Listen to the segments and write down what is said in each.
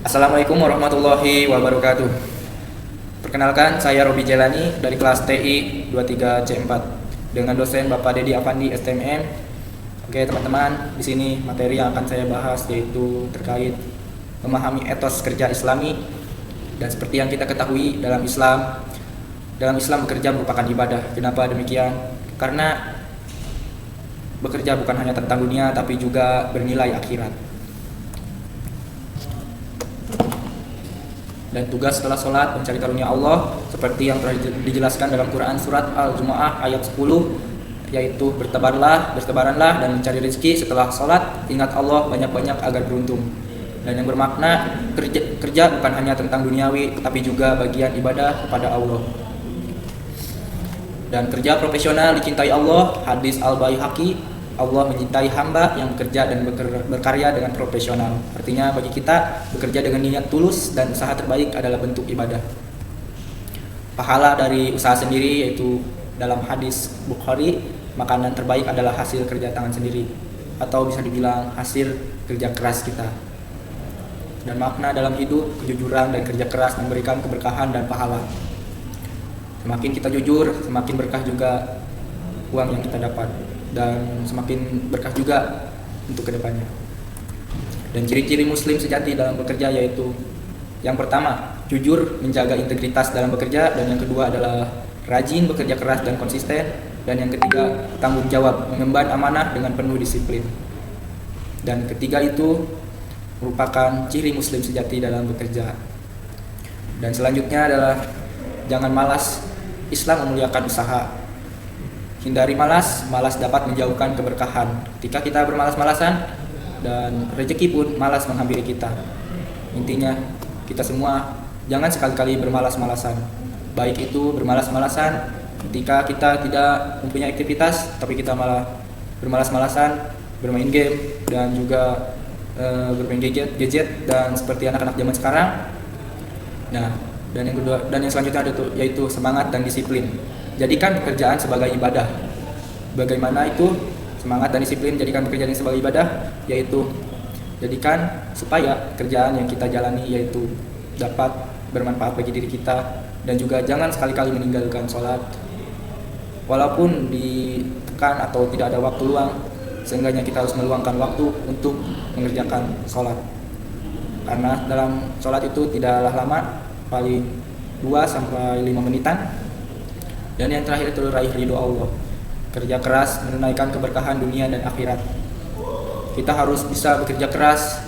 Assalamualaikum warahmatullahi wabarakatuh. Perkenalkan, saya Robi Jelani dari kelas TI 23C4 dengan dosen Bapak Dedi Afandi STMM. Oke teman-teman, di sini materi yang akan saya bahas yaitu terkait memahami etos kerja Islami. Dan seperti yang kita ketahui dalam Islam bekerja merupakan ibadah. Kenapa demikian? Karena bekerja bukan hanya tentang dunia tapi juga bernilai akhirat. Dan tugas setelah sholat mencari karunia Allah seperti yang telah dijelaskan dalam Quran surat Al-Jumu'ah ayat 10, yaitu bertebaranlah dan mencari rezeki setelah sholat, ingat Allah banyak-banyak agar beruntung. Dan yang bermakna kerja bukan hanya tentang duniawi tapi juga bagian ibadah kepada Allah. Dan kerja profesional dicintai Allah. Hadis Al-Baihaqi, Allah mencintai hamba yang bekerja dan berkarya dengan profesional. Artinya bagi kita, bekerja dengan niat tulus dan usaha terbaik adalah bentuk ibadah. Pahala dari usaha sendiri yaitu dalam hadis Bukhari, makanan terbaik adalah hasil kerja tangan sendiri, atau bisa dibilang hasil kerja keras kita. Dan makna dalam hidup, kejujuran dan kerja keras memberikan keberkahan dan pahala. Semakin kita jujur, semakin berkah juga uang yang kita dapat, dan semakin berkah juga untuk kedepannya. Dan ciri-ciri muslim sejati dalam bekerja yaitu yang pertama, jujur, menjaga integritas dalam bekerja, dan yang kedua adalah rajin bekerja keras dan konsisten, dan yang ketiga tanggung jawab, mengemban amanah dengan penuh disiplin. Dan ketiga itu merupakan ciri muslim sejati dalam bekerja. Dan selanjutnya adalah jangan malas. Islam memuliakan usaha. Hindari malas dapat menjauhkan keberkahan. Ketika kita bermalas-malasan, dan rezeki pun malas menghampiri kita. Intinya, kita semua jangan sekali-kali bermalas-malasan. Baik itu bermalas-malasan ketika kita tidak mempunyai aktivitas, tapi kita malah bermalas-malasan, bermain game, dan juga bermain gadget, dan seperti anak-anak zaman sekarang. Nah, dan yang kedua dan yang selanjutnya yaitu semangat dan disiplin. Jadikan pekerjaan sebagai ibadah. Bagaimana itu semangat dan disiplin jadikan pekerjaan sebagai ibadah? Yaitu jadikan supaya kerjaan yang kita jalani yaitu dapat bermanfaat bagi diri kita, dan juga jangan sekali-kali meninggalkan sholat. Walaupun ditekan atau tidak ada waktu luang, seenggaknya kita harus meluangkan waktu untuk mengerjakan sholat. Karena dalam sholat itu tidaklah lama, paling 2-5 menitan. Dan yang terakhir itu raih ridho Allah. Kerja keras menunaikan keberkahan dunia dan akhirat. Kita harus bisa bekerja keras,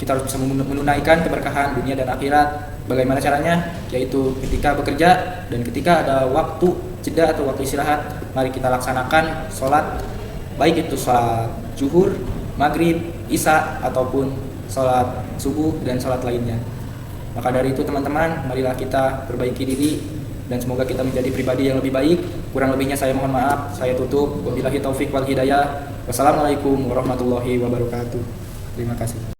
kita harus bisa menunaikan keberkahan dunia dan akhirat. Bagaimana caranya? Yaitu ketika bekerja dan ketika ada waktu jeda atau waktu istirahat, mari kita laksanakan sholat, baik itu sholat zuhur, maghrib, isya, ataupun sholat subuh dan sholat lainnya. Maka dari itu teman-teman, marilah kita perbaiki diri, dan semoga kita menjadi pribadi yang lebih baik. Kurang lebihnya saya mohon maaf. Saya tutup. Wabillahi taufik wal hidayah. Wassalamualaikum warahmatullahi wabarakatuh. Terima kasih.